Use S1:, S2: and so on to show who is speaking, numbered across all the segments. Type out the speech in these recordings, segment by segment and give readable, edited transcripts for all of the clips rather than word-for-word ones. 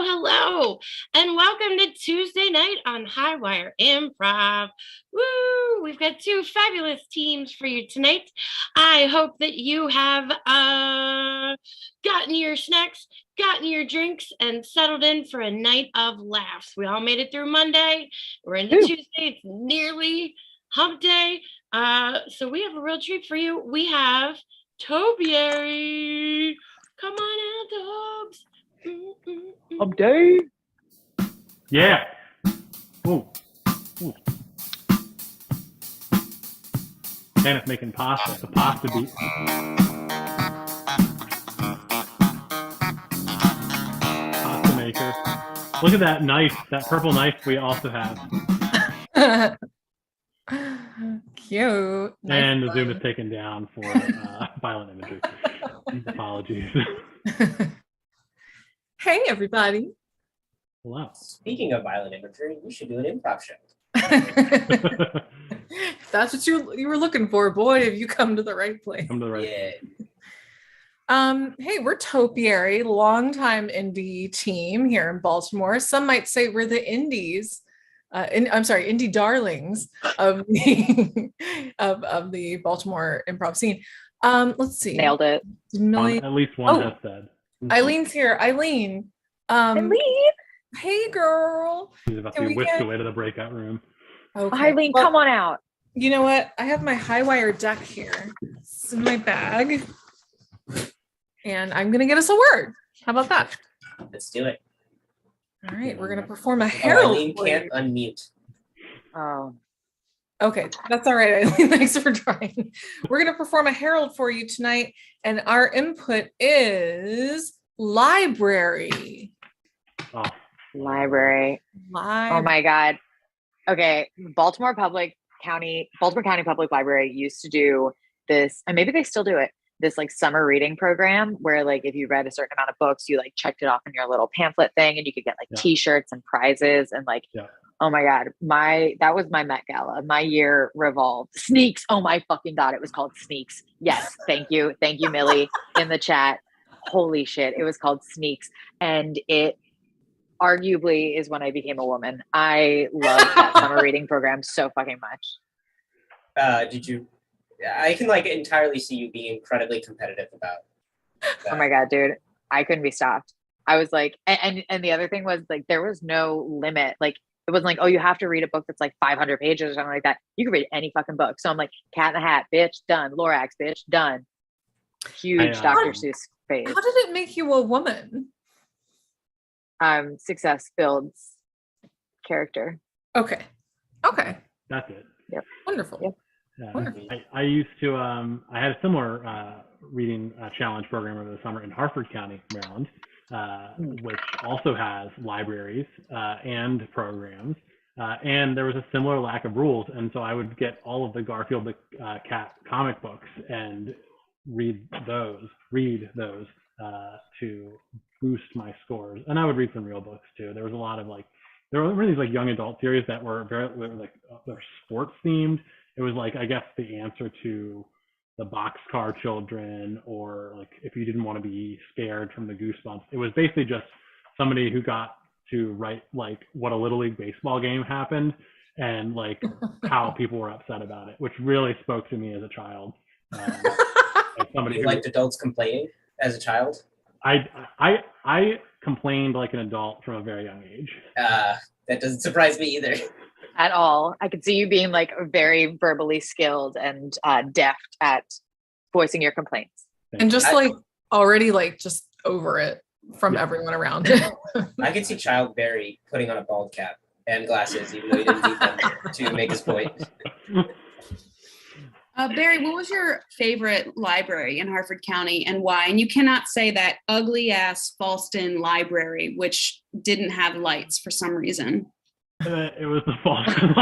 S1: hello, and welcome to Tuesday night on Highwire Improv. Woo! We've got two fabulous teams for you tonight. I hope that you have gotten your snacks, gotten your drinks, and settled in for a night of laughs. We all made it through Monday. We're into Tuesday. It's nearly hump day. So we have a real treat for you. We have Topiary. Come on out, Tobes.
S2: Hump day.
S3: Yeah. Ooh. Kenneth making pasta. The pasta beat. Pasta maker. Look at that knife. That purple knife we also have.
S2: Cute.
S3: And the Zoom is taken down for violent imagery. Apologies.
S2: Hey, everybody.
S3: Hello.
S4: Speaking of violent imagery, we should do an improv show.
S2: If that's what you were looking for, boy, have you come to the right place.
S3: Come to the right.
S4: Yeah.
S2: Hey, we're Topiary, longtime indie team here in Baltimore. Some might say we're the indies. Indie darlings of the of the Baltimore improv scene. Let's see.
S5: Nailed it.
S3: At least one has said.
S2: Eileen's here. Eileen.
S5: Eileen.
S2: Hey, girl.
S3: She's about to be whisked away to the breakout room.
S5: Okay. Eileen, come on out.
S2: You know what? I have my Highwire deck here. It's in my bag. And I'm going to get us a word. How about that?
S4: Let's do it.
S2: All right. We're going to perform a herald.
S4: Eileen can't unmute.
S5: Oh.
S2: Okay. That's all right, Eileen. Thanks for trying. We're going to perform a herald for you tonight. And our input is library.
S3: Oh.
S5: Library. Oh my God. Okay. Baltimore County Public Library used to do this, and maybe they still do it, this like summer reading program where like if you read a certain amount of books, you like checked it off in your little pamphlet thing and you could get like t-shirts and prizes and like oh my God, that was my Met Gala. My year revolved. Sneaks. Oh my fucking God. It was called Sneaks. Yes. Thank you. Thank you, Millie, in the chat. Holy shit. It was called Sneaks. And it arguably is when I became a woman. I loved that summer reading program so fucking much.
S4: I can like entirely see you being incredibly competitive about that.
S5: Oh my God, dude. I couldn't be stopped. I was like, and the other thing was like, there was no limit. Like, it wasn't like, oh, you have to read a book that's like 500 pages or something like that. You can read any fucking book. So I'm like, Cat in the Hat, bitch, done. Lorax, bitch, done. Huge Dr. Seuss phase.
S2: How did it make you a woman?
S5: Success builds character.
S2: Okay.
S3: That's it.
S5: Yep.
S2: Wonderful.
S5: Yep.
S2: Wonderful.
S3: I used to, I had a similar reading challenge program over the summer in Harford County, Maryland, which also has libraries and programs. And there was a similar lack of rules. And so I would get all of the Garfield the Cat comic books and read those to boost my scores. And I would read some real books too. There was a lot of like, there were these like young adult series that were they're sports themed. It was like, I guess the answer to the Boxcar Children, or like if you didn't want to be scared from the Goosebumps. It was basically just somebody who got to write like what a Little League baseball game happened and like how people were upset about it, which really spoke to me as a child. Like somebody
S4: you liked adults complaining as a child?
S3: I complained like an adult from a very young age.
S4: That doesn't surprise me either.
S5: At all. I could see you being like very verbally skilled and deft at voicing your complaints.
S2: And just like already like just over it from everyone around.
S4: I could see Child Barry putting on a bald cap and glasses, even though he didn't need them to make his point.
S6: Barry, what was your favorite library in Harford County and why? And you cannot say that ugly ass Falston library, which didn't have lights for some reason.
S3: It was the Falston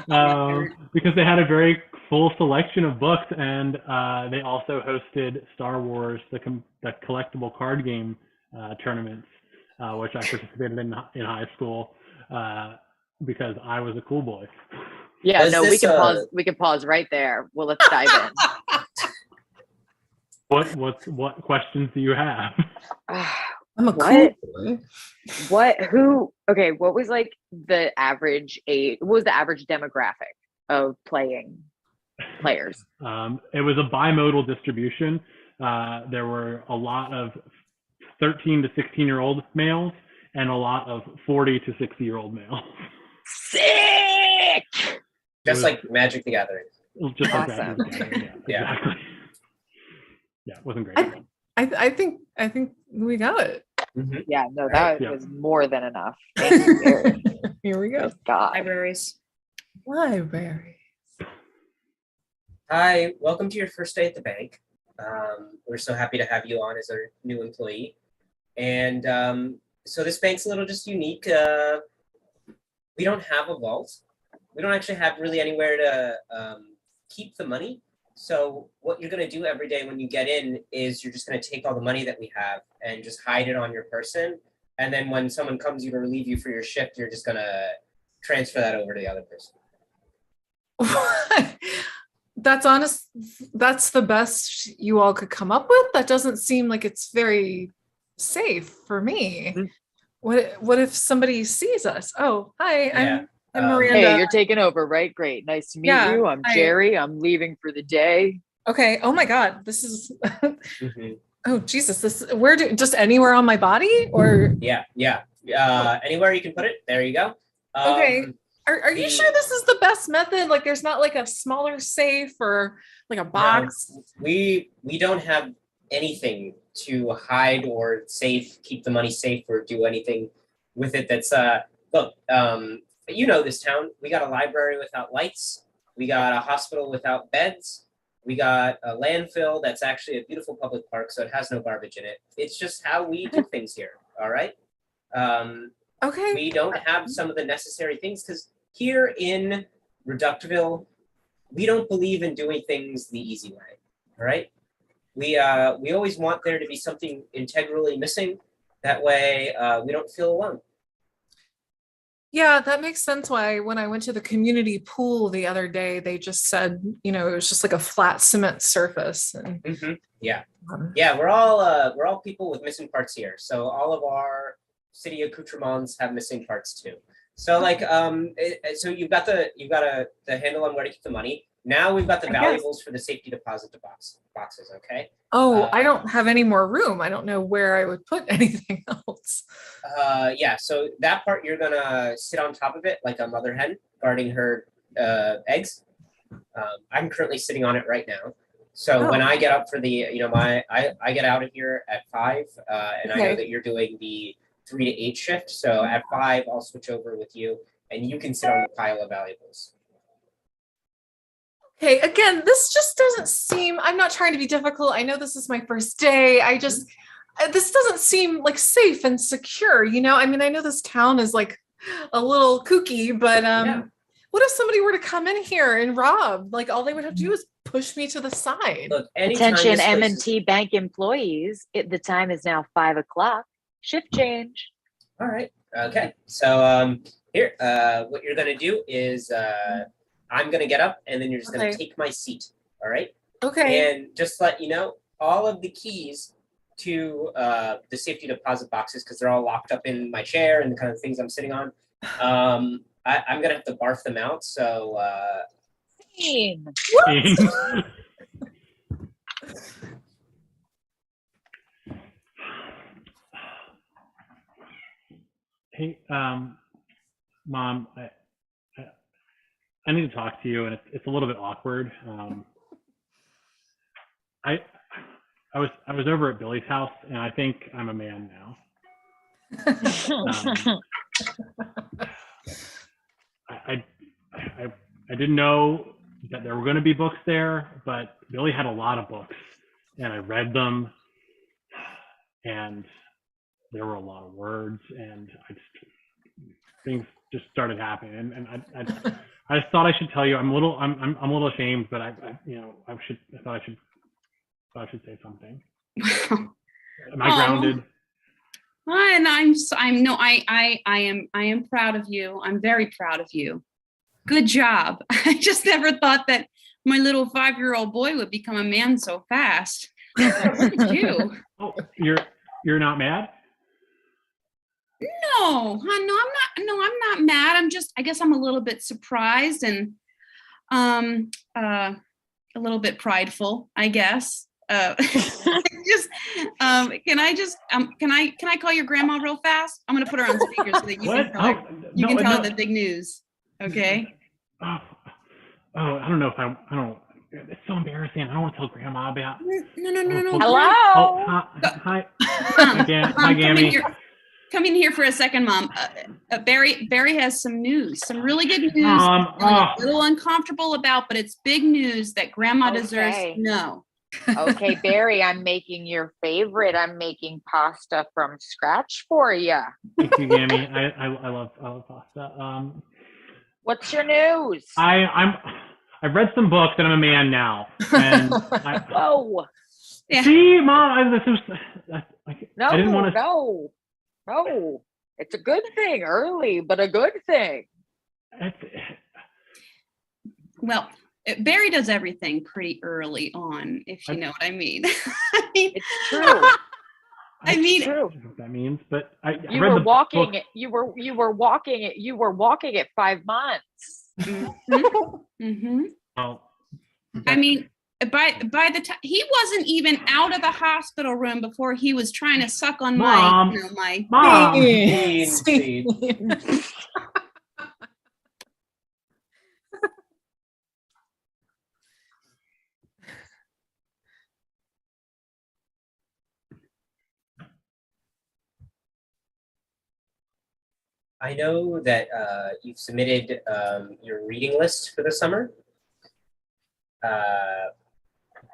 S3: Library because they had a very full selection of books, and they also hosted Star Wars, the collectible card game tournaments, which I participated in high school because I was a cool boy.
S5: Yeah, we can pause right there. Well, let's dive in.
S3: What questions do you have?
S2: I'm a
S5: What?
S2: cool boy.
S5: What was like the average age? What was the average demographic of players?
S3: It was a bimodal distribution. There were a lot of 13 to 16-year-old males and a lot of 40 to 60-year-old males.
S5: Sick!
S4: Just like Magic the Gathering.
S3: Just like
S5: Awesome.
S3: Magic the Gathering. Yeah, exactly. Yeah, it wasn't great.
S2: I think we got it.
S4: Mm-hmm.
S5: Yeah, no, that
S3: Yeah.
S5: was more than enough. Thank you, Gary.
S2: Here we go.
S5: God.
S6: Libraries.
S2: Library.
S4: Hi, welcome to your first day at the bank. We're so happy to have you on as our new employee. And so this bank's a little just unique. We don't have a vault. We don't actually have really anywhere to keep the money. So what you're going to do every day when you get in is you're just going to take all the money that we have and just hide it on your person. And then when someone comes to relieve you for your shift, you're just going to transfer that over to the other person.
S2: That's honest. That's the best you all could come up with. That doesn't seem like it's very safe for me.
S4: Mm-hmm.
S2: What if somebody sees us? Oh, hi,
S4: Yeah.
S2: I'm Miranda.
S5: Hey, you're taking over, right? Great. Nice to meet you. I'm
S2: hi.
S5: Jerry. I'm leaving for the day.
S2: Okay. Oh my God. This is.
S4: Mm-hmm.
S2: Oh Jesus. Just anywhere on my body or?
S4: Yeah. Anywhere you can put it. There you go.
S2: Okay. Are you sure this is the best method? Like, there's not like a smaller safe or like a box?
S4: No, we don't have anything to hide or keep the money safe or do anything with it. That's look. You know this town. We got a library without lights. We got a hospital without beds. We got a landfill that's actually a beautiful public park, so it has no garbage in it. It's just how we do things here. All right.
S2: Okay.
S4: We don't have some of the necessary things because here in Reductiville, we don't believe in doing things the easy way. All right. We always want there to be something integrally missing. That way, we don't feel alone.
S2: Yeah, that makes sense why when I went to the community pool the other day, they just said, it was just like a flat cement surface. And
S4: mm-hmm. Yeah, we're all people with missing parts here. So all of our city accoutrements have missing parts too. So like, so you've got the handle on where to keep the money. Now we've got the valuables for the safety deposit boxes. Okay.
S2: Oh, I don't have any more room. I don't know where I would put anything else.
S4: Yeah. So that part you're gonna sit on top of it like a mother hen guarding her eggs. I'm currently sitting on it right now. So when I get up for the, I get out of here at 5, and I know that you're doing the 3 to 8 shift. So at 5, I'll switch over with you, and you can sit on the pile of valuables.
S2: Okay, again, this just doesn't seem, I'm not trying to be difficult. I know this is my first day. This doesn't seem like safe and secure, I mean, I know this town is like a little kooky, but what if somebody were to come in here and rob? Like, all they would have to do is push me to the side.
S4: Look,
S5: attention M&T Bank employees, the time is now 5 o'clock. Shift change.
S4: All right. Okay. So here, what you're going to do is I'm going to get up, and then you're just going to take my seat. All right?
S2: Okay.
S4: And just let you know, all of the keys to the safety deposit boxes, because they're all locked up in my chair and the kind of things I'm sitting on, I'm going to have to barf them out. So...
S2: What?
S3: Hey, Mom, I need to talk to you, and it's a little bit awkward. I was over at Billy's house, and I think I'm a man now. I didn't know that there were going to be books there, but Billy had a lot of books, and I read them, and there were a lot of words, and things just started happening, and I just thought I should tell you. I'm a little ashamed, but I thought I should say something. Am I grounded?
S6: And I am proud of you. I'm very proud of you. Good job. I just never thought that my little 5-year-old boy would become a man so fast. Look at you.
S3: Oh, you're not mad?
S6: No, huh, no, I'm not. No, I'm not mad. I guess I'm a little bit surprised and a little bit prideful, I guess. Just can I call your grandma real fast? I'm gonna put her on speaker so that you can tell her the big news. Okay.
S3: Oh, I don't know if I don't. It's so embarrassing. I don't want to tell grandma about.
S6: No.
S5: Hello.
S3: Oh, hi. Hi, Gammy.
S6: Come in here for a second, Mom. Barry has some news, some really good news.
S3: Mom,
S6: I'm a little uncomfortable about, but it's big news that Grandma deserves to know.
S5: Okay, Barry, I'm making your favorite. I'm making pasta from scratch for you.
S3: Thank you, Gammy. I love pasta.
S5: What's your news?
S3: I've read some books and I'm a man now. And
S5: Whoa.
S6: Yeah.
S3: See, Mom, I didn't want to.
S5: No. It's a good thing, early, but a good thing.
S6: Well, Barry does everything pretty early on, if you know what I mean.
S5: It's true.
S6: I mean,
S3: I don't know what that means, but
S5: you were walking at 5 months.
S6: Mm-hmm.
S3: Well,
S6: I mean, by the time he wasn't even out of the hospital room before he was trying to suck on
S3: Mom,
S6: my
S3: Mom.
S4: I know that you've submitted your reading list for the summer,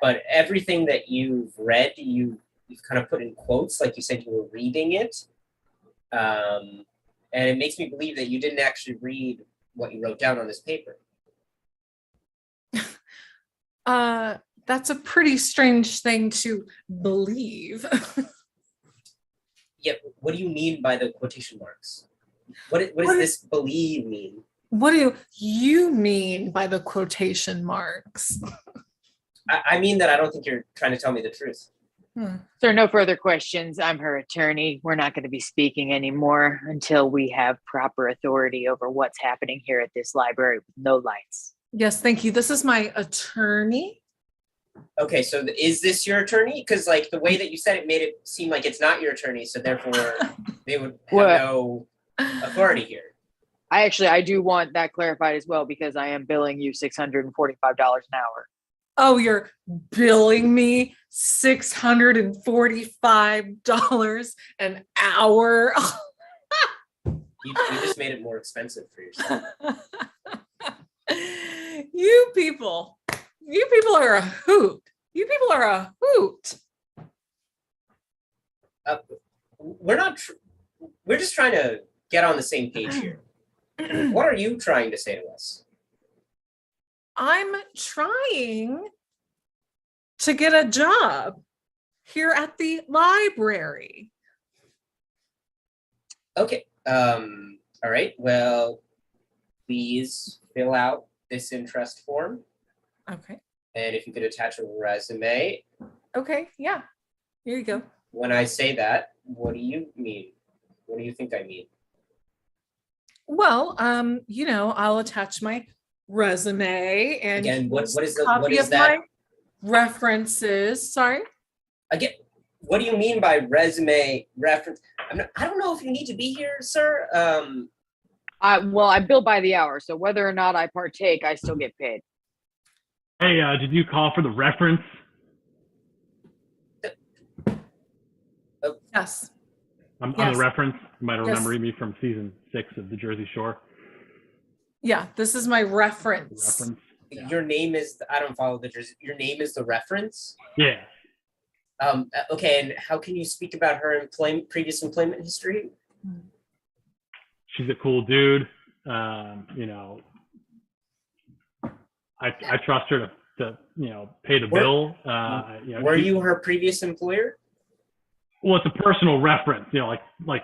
S4: but everything that you've read, you've kind of put in quotes, like you said you were reading it, and it makes me believe that you didn't actually read what you wrote down on this paper.
S2: That's a pretty strange thing to believe.
S4: Yeah, what do you mean by the quotation marks? What does this believe mean?
S2: What do you mean by the quotation marks?
S4: I mean that I don't think you're trying to tell me the truth.
S5: There are no further questions. I'm her attorney. We're not going to be speaking anymore until we have proper authority over what's happening here at this library with no lights.
S2: Yes, thank you. This is my attorney.
S4: Okay, so is this your attorney? Because like the way that you said it made it seem like it's not your attorney, so therefore they would have no authority here.
S5: I do want that clarified as well, because I am billing you $645 an hour.
S2: Oh, you're billing me $645 an hour?
S4: You just made it more expensive for yourself.
S2: You people are a hoot. You people are a hoot.
S4: We're just trying to get on the same page here. What are you trying to say to us?
S2: I'm trying to get a job here at the library.
S4: Okay. All right. Well, please fill out this interest form.
S2: Okay.
S4: And if you could attach a resume.
S2: Okay. Yeah. Here you go.
S4: When I say that, what do you mean? What do you think I mean?
S2: Well, I'll attach my resume and
S4: again, what is
S2: that? My references. Sorry.
S4: Again, what do you mean by resume reference? I don't know if you need to be here, sir.
S5: I bill by the hour, so whether or not I partake, I still get paid.
S3: Hey, did you call for the reference?
S2: Yes.
S3: I'm the reference. You might remember me from season 6 of the Jersey Shore.
S2: Yeah, this is my reference.
S4: Yeah. Your name is, I don't follow the Jersey. Your name is the reference?
S3: Yeah.
S4: Okay, and how can you speak about her previous employment history?
S3: She's a cool dude. I trust her to pay the bill.
S4: Were you her previous employer?
S3: Well, it's a personal reference, like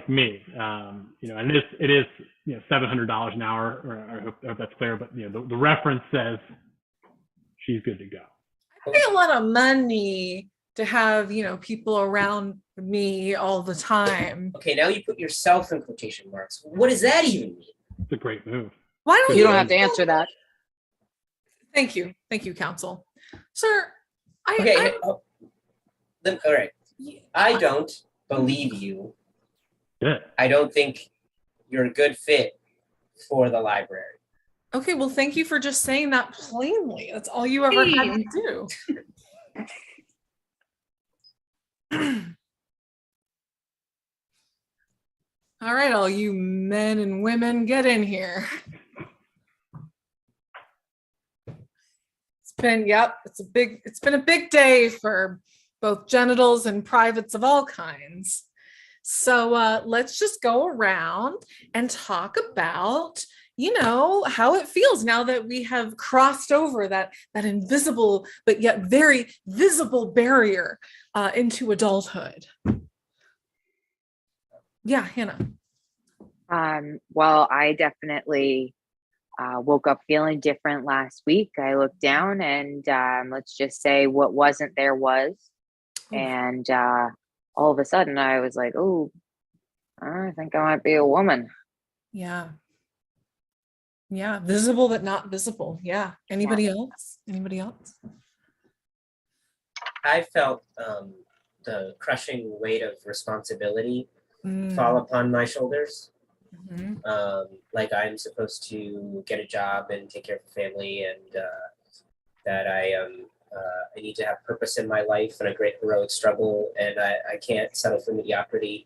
S3: me. And it is $700 an hour. I hope that's clear. But the reference says she's good to go.
S2: I pay a lot of money to have, people around me all the time.
S4: Okay, now you put yourself in quotation marks. What does that even mean?
S3: It's a great move.
S2: Why don't
S5: You don't have to answer that.
S2: Thank you, counsel. Sir,
S4: all right. I don't believe you.
S3: Good.
S4: I don't think you're a good fit for the library.
S2: Okay, well, thank you for just saying that plainly. That's all you ever had to do. All right, all you men and women, get in here. It's been a big day for both genitals and privates of all kinds. So let's just go around and talk about, how it feels now that we have crossed over that invisible but yet very visible barrier into adulthood. Yeah, Hannah.
S5: Well, I definitely woke up feeling different last week. I looked down and let's just say what wasn't there was. And all of a sudden I was like, oh, I think I might be a woman.
S2: Yeah. Yeah. Visible, but not visible. Yeah. Anybody else?
S4: I felt the crushing weight of responsibility fall upon my shoulders. Like I'm supposed to get a job and take care of the family, and that I need to have purpose in my life and a great heroic struggle, and I can't settle for mediocrity,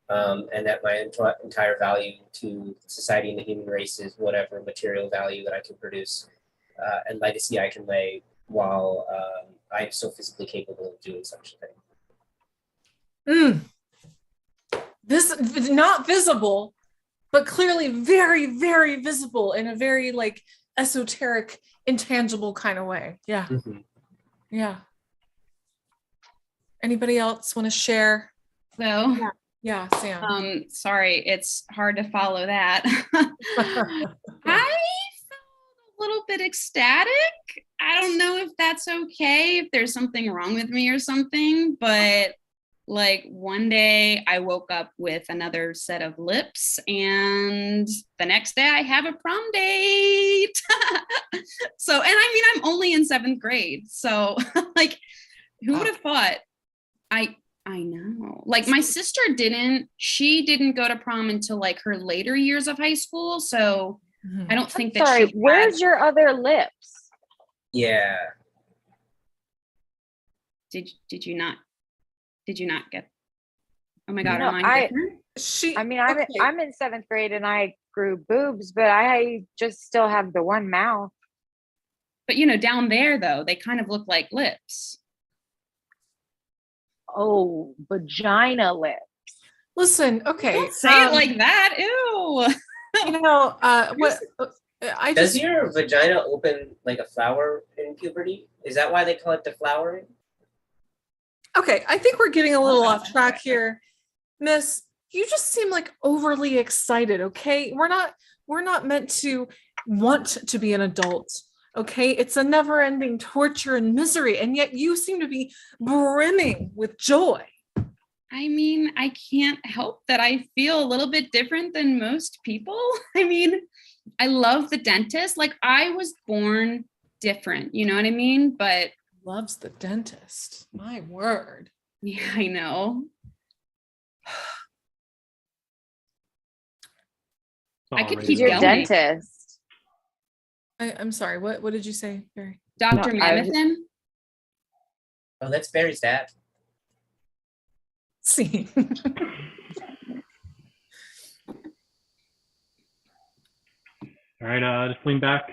S4: and that my entire value to society and the human race is whatever material value that I can produce and legacy I can lay while I'm so physically capable of doing such a thing.
S2: This is not visible, but clearly very, very visible in a very esoteric, intangible kind of way. Yeah.
S4: Mm-hmm.
S2: Yeah. Anybody else want to share?
S6: So
S2: yeah, Sam.
S6: Sorry, it's hard to follow that. I felt a little bit ecstatic. I don't know if that's okay, if there's something wrong with me or something, but one day I woke up with another set of lips, and the next day I have a prom date. So, and I mean, I'm only in 7th grade. So who would have thought? I know. My sister she didn't go to prom until her later years of high school. So I don't think that.
S5: Sorry, where's your other lips?
S4: Yeah.
S6: Did you not get? Oh my God,
S5: No,
S6: am I different?
S5: I'm in 7th grade and I grew boobs, but I just still have the one mouth.
S6: But down there though, they kind of look like lips.
S5: Oh, vagina lips.
S2: Listen, okay.
S6: Don't say it like that. Ew.
S4: Does your vagina open like a flower in puberty? Is that why they call it deflowering?
S2: Okay, I think we're getting a little off track here. Miss, you just seem overly excited, okay? We're not meant to want to be an adult, okay? It's a never-ending torture and misery, and yet you seem to be brimming with joy.
S6: I mean, I can't help that I feel a little bit different than most people. I mean, I love the dentist. I was born different, you know what I mean? But
S2: loves the dentist. My word.
S6: Yeah, I know. I could keep
S5: your
S6: going.
S5: Dentist.
S2: I'm sorry. What did you say, Barry?
S6: Dr. Mammothon?
S4: Oh, that's Barry's dad.
S2: See.
S3: All right, just lean back.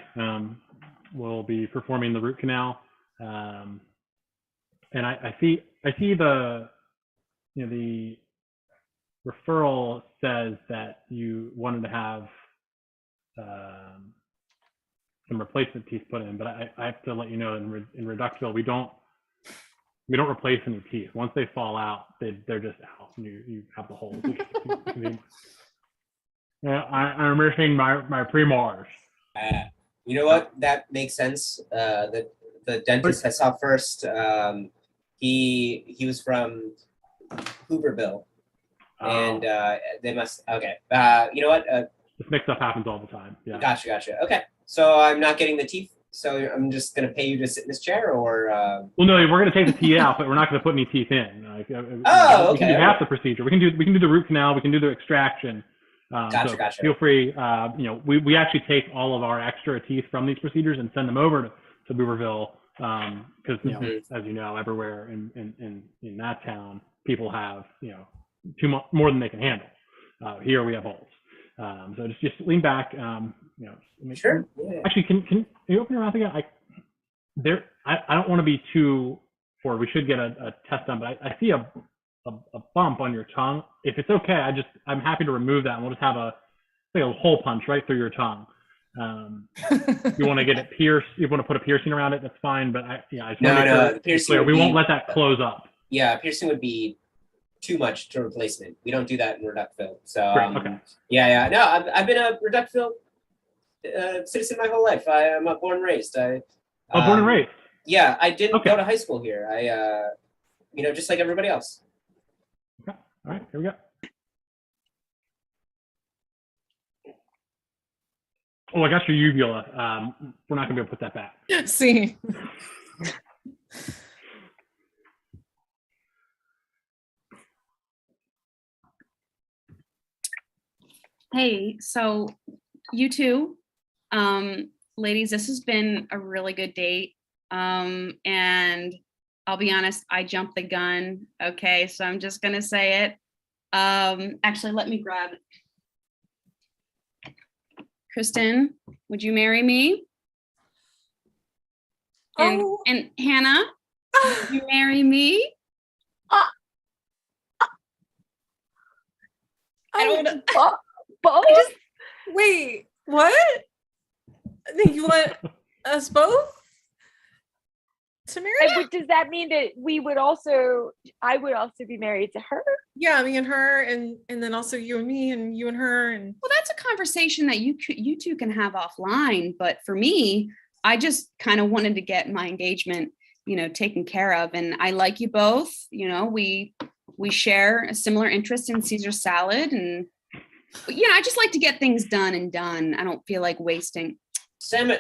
S3: We'll be performing the root canal. And I see the referral says that you wanted to have some replacement teeth put in, but I have to let you know in Reductil we don't replace any teeth. Once they fall out, they're just out. And you have the holes. I'm missing my premolars. You
S4: know what? That makes sense. The dentist I saw first, He was from Hooverville, and they must. Okay, you know what?
S3: This mix up happens all the time. Yeah.
S4: Gotcha. Okay, so I'm not getting the teeth. So I'm just gonna pay you to sit in this chair, or?
S3: Well, no, we're gonna take the teeth out, but we're not gonna put any teeth in. Like,
S4: okay.
S3: We can do half the procedure. We can do the root canal. We can do the extraction.
S4: Gotcha.
S3: Feel free. We actually take all of our extra teeth from these procedures and send them over to Beaverville, because as you know, everywhere in that town, people have more than they can handle. Here we have holes. So just lean back.
S4: Sure. Yeah.
S3: Actually, can you open your mouth again? I don't want to be too forward. We should get a test done, but I see a bump on your tongue. If it's okay, I'm happy to remove that, and we'll just have a hole punch right through your tongue. You want to get it pierced? You want to put a piercing around it? That's fine. But I just want to make sure it's clear. We won't let that close up.
S4: Yeah, piercing would be too much to replacement. We don't do that in Reductville. So
S3: okay.
S4: Yeah. No, I've been a Reductville citizen my whole life. I'm born and raised.
S3: Born and raised.
S4: Yeah, I didn't go to high school here. I just like everybody else.
S3: Okay. All right. Here we go. Oh, I got your uvula. We're not gonna be able to put that back.
S2: See.
S6: Hey, so you two, ladies, this has been a really good date. And I'll be honest, I jumped the gun. Okay, so I'm just gonna say it. Actually, let me grab it. Kristen, would you marry me? And Hannah, would you marry me? I don't
S2: both? Wait, what? You want us both to marry?
S5: Does that mean that I would also be married to her?
S2: Yeah, me and her, and then also you and me, and you and her, and
S6: well, that's a conversation that you two can have offline. But for me, I just kind of wanted to get my engagement, taken care of, and I like you both. We share a similar interest in Caesar salad, and I just like to get things done. I don't feel like wasting.
S4: Sammy,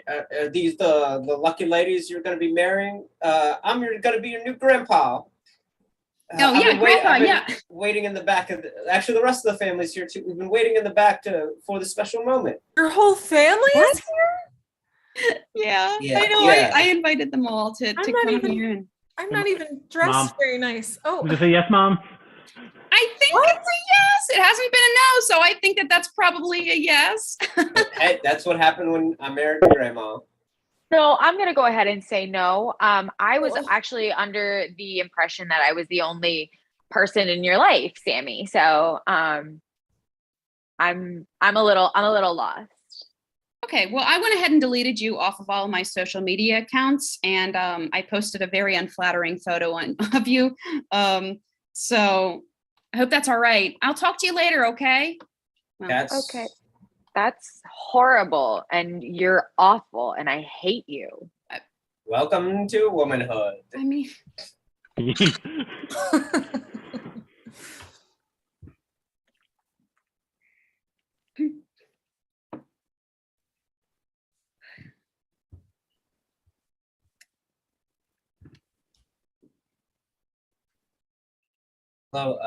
S4: are these the lucky ladies you're going to be marrying? I'm going to be your new grandpa.
S6: Grandpa,
S4: waiting in the back actually, the rest of the family's here too. We've been waiting in the back for the special moment.
S2: Your whole family is here?
S6: Yeah, I know. Yeah. I invited them all to come here.
S2: I'm not even dressed Mom. Very nice. Oh,
S3: did you say yes, Mom?
S6: I think it's a yes. It hasn't been a no, so I think that's probably a yes.
S4: Hey, that's what happened when I married Grandma.
S5: No, I'm going to go ahead and say no. I was actually under the impression that I was the only person in your life, Sammy. So I'm a little lost.
S6: Okay, well, I went ahead and deleted you off of all of my social media accounts, and I posted a very unflattering photo of you. So I hope that's all right. I'll talk to you later, okay?
S5: Well, okay. That's horrible, and you're awful, and I hate you.
S4: Welcome to womanhood.
S6: I mean...
S4: Hello,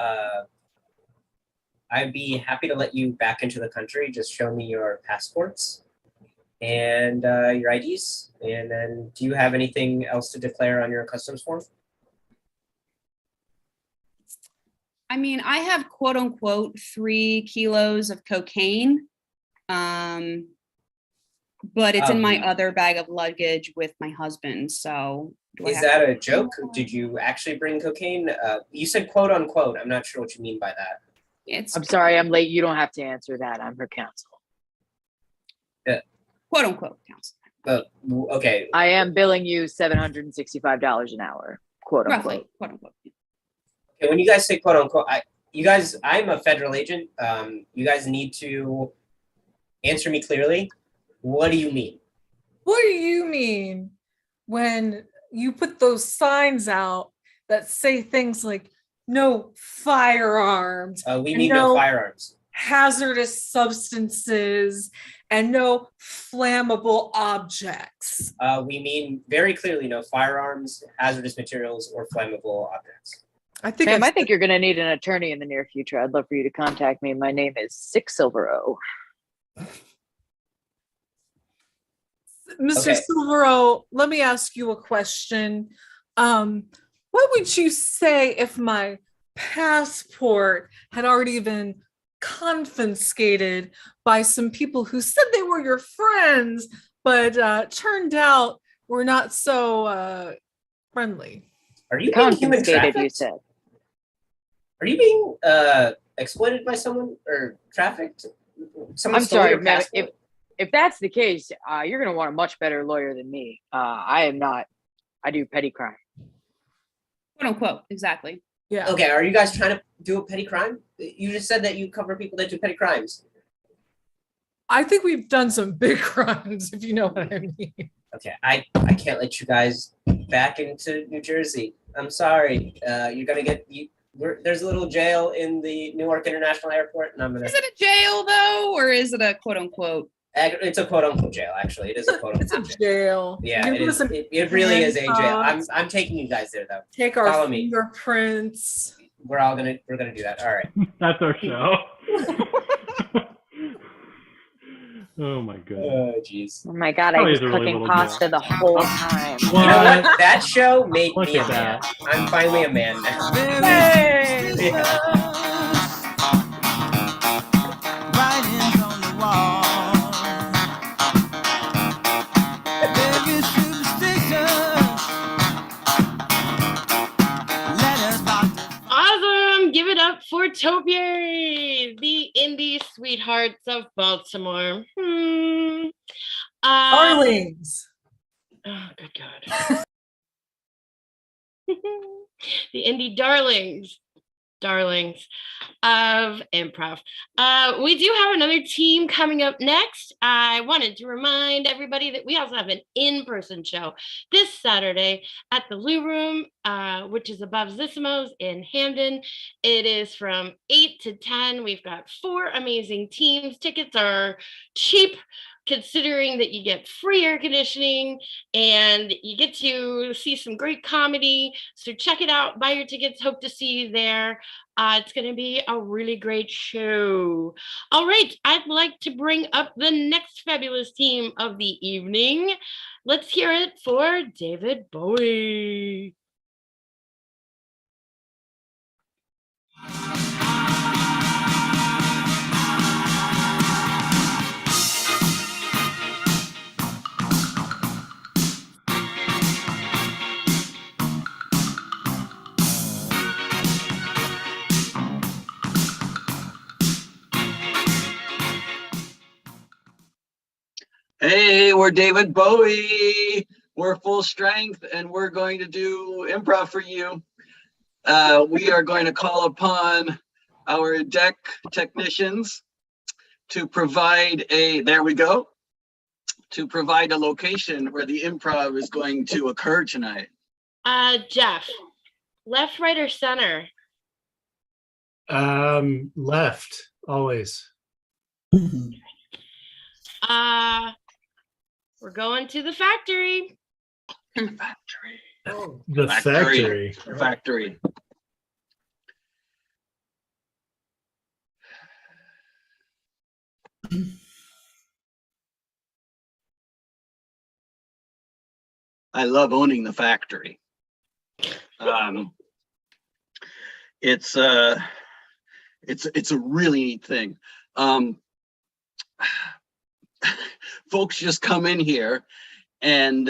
S4: I'd be happy to let you back into the country. Just show me your passports and your IDs. And then do you have anything else to declare on your customs form?
S6: I mean, I have quote unquote 3 kilos of cocaine, but it's in my other bag of luggage with my husband. So
S4: is that a joke? Did you actually bring cocaine? You said quote unquote. I'm not sure what you mean by that.
S5: I'm sorry, I'm late. You don't have to answer that. I'm her counsel.
S6: Quote unquote counsel.
S4: Okay.
S5: I am billing you $765 an hour. Quote unquote.
S6: Roughly, quote unquote.
S4: Okay, when you guys say quote unquote, I'm a federal agent. You guys need to answer me clearly. What do you mean?
S2: What do you mean when you put those signs out that say things like no firearms.
S4: We mean no firearms.
S2: Hazardous substances and no flammable objects.
S4: We mean very clearly no firearms, hazardous materials, or flammable objects.
S5: I think you're going to need an attorney in the near future. I'd love for you to contact me. My name is Six Silvero.
S2: Mr. Silvero, let me ask you a question. What would you say if my passport had already been confiscated by some people who said they were your friends, but turned out were not so friendly?
S4: Are you being human trafficked?
S5: You said.
S4: Are you being exploited by someone or trafficked?
S5: I'm sorry, man. If that's the case, you're going to want a much better lawyer than me. I am not. I do petty crime.
S6: Quote unquote. Exactly.
S2: Yeah.
S4: Okay. Are you guys trying to do a petty crime? You just said that you cover people that do petty crimes.
S2: I think we've done some big crimes, if you know what I mean.
S4: Okay. I can't let you guys back into New Jersey. I'm sorry. You're going to get... there's a little jail in the Newark International Airport, and I'm going to...
S6: Is it a jail, though, or is it a quote unquote?
S4: It's a quote unquote jail, actually. It is a quote unquote
S2: jail.
S4: Yeah, it is. It really is a jail. I'm taking you guys there, though.
S2: Take our fingerprints.
S4: We're gonna do that. All right.
S3: That's our show. Oh my god.
S4: Oh jeez.
S5: Oh my god, I was cooking pasta the whole time.
S4: You know what? That show made me a man. I'm finally a man now.
S2: Hey!
S4: Yeah.
S1: Give it up for Topiary, the indie sweethearts of Baltimore.
S2: Darlings.
S1: Oh, good God. The indie darlings of improv. We do have another team coming up next. I wanted to remind everybody that we also have an in-person show this Saturday at the Lou Room, which is above Zissimo's in Hamden. It is from 8 to 10. We've got 4 amazing teams. Tickets are cheap, considering that you get free air conditioning and you get to see some great comedy. So check it out, buy your tickets, hope to see you there. It's going to be a really great show. All right, I'd like to bring up the next fabulous team of the evening. Let's hear it for David Bowie.
S7: Hey, we're David Bowie. We're full strength and we're going to do improv for you. We are going to call upon our deck technicians to provide to provide a location where the improv is going to occur tonight.
S1: Jeff, left, right, or center?
S8: Left, always.
S1: We're going to the factory.
S7: The factory.
S8: Oh, the factory.
S7: Factory. I love owning the factory. It's a really neat thing. Folks just come in here and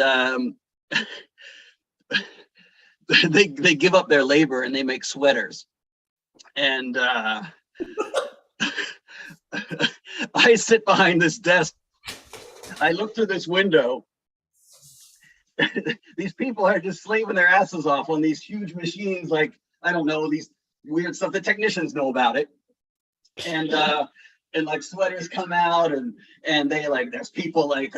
S7: they give up their labor and they make sweaters. And I sit behind this desk. I look through this window. These people are just slaving their asses off on these huge machines, like, I don't know, these weird stuff. The technicians know about it. And like sweaters come out and they like, there's people like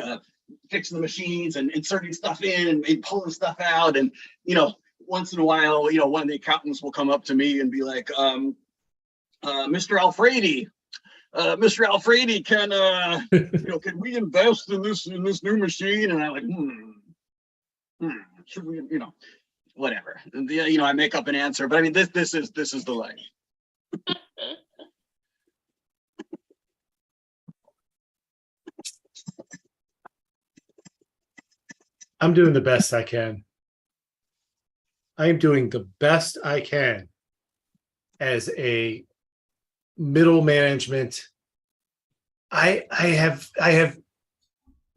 S7: fixing the machines and inserting stuff in and pulling stuff out. And, you know, once in a while, one of the accountants will come up to me and be like, Mr. Alfredi, can can we invest in this new machine? And I'm like, should we, whatever. I make up an answer, but I mean, this is the life.
S8: I'm doing the best I can. I am doing the best I can as a middle management. I have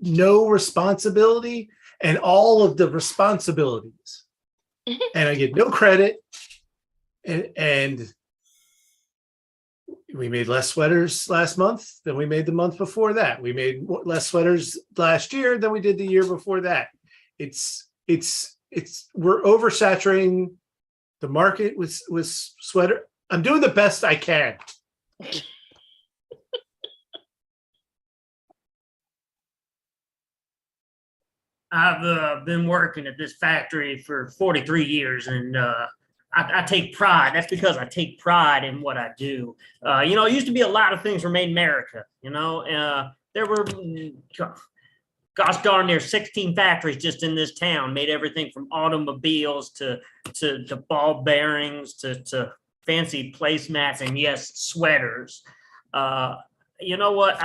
S8: no responsibility and all of the responsibilities, and I get no credit. And we made less sweaters last month than we made the month before that. We made less sweaters last year than we did the year before that. We're oversaturating the market with sweater. I'm doing the best I can.
S9: I've been working at this factory for 43 years, and I take pride. That's because I take pride in what I do. It used to be a lot of things were made in America. There were, gosh darn near 16 factories just in this town, made everything from automobiles to ball bearings to fancy placemats, and yes, sweaters. You know what?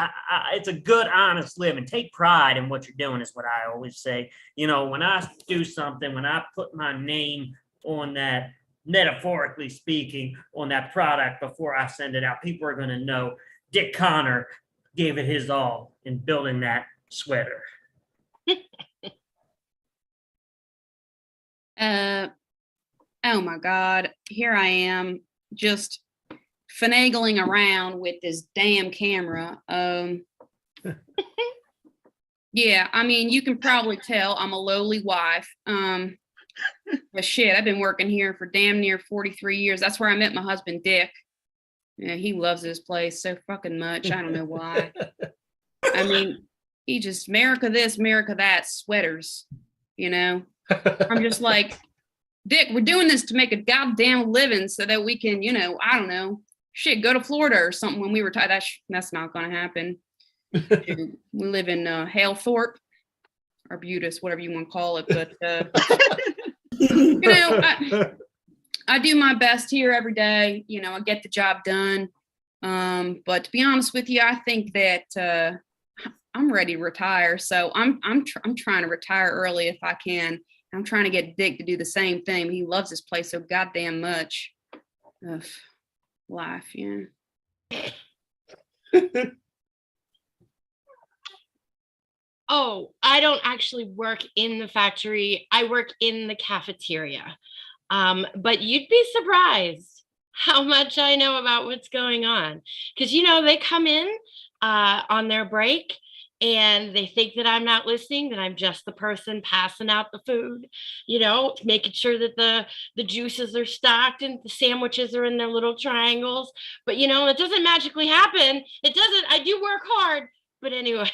S9: It's a good, honest living. Take pride in what you're doing is what I always say. When I do something, when I put my name on that, metaphorically speaking, on that product before I send it out, people are going to know Dick Connor gave it his all in building that sweater.
S6: Oh my God, here I am just finagling around with this damn camera. Yeah, I mean, you can probably tell I'm a lowly wife. But shit, I've been working here for damn near 43 years. That's where I met my husband, Dick. Yeah, he loves this place so fucking much. I don't know why. I mean, he just America this, America that, sweaters, I'm just like, Dick, we're doing this to make a goddamn living so that we can, I don't know, shit, go to Florida or something when we retire. That's not going to happen. We live in Halethorpe, Arbutus, whatever you want to call it. But, I do my best here every day. I get the job done. But to be honest with you, I think that I'm ready to retire. So I'm trying to retire early if I can. I'm trying to get Dick to do the same thing. He loves this place so goddamn much. Ugh, life, yeah.
S1: Oh, I don't actually work in the factory. I work in the cafeteria. But you'd be surprised how much I know about what's going on. Because, they come in on their break and they think that I'm not listening, that I'm just the person passing out the food, making sure that the juices are stocked and the sandwiches are in their little triangles. But, it doesn't magically happen. It doesn't. I do work hard. But anyway,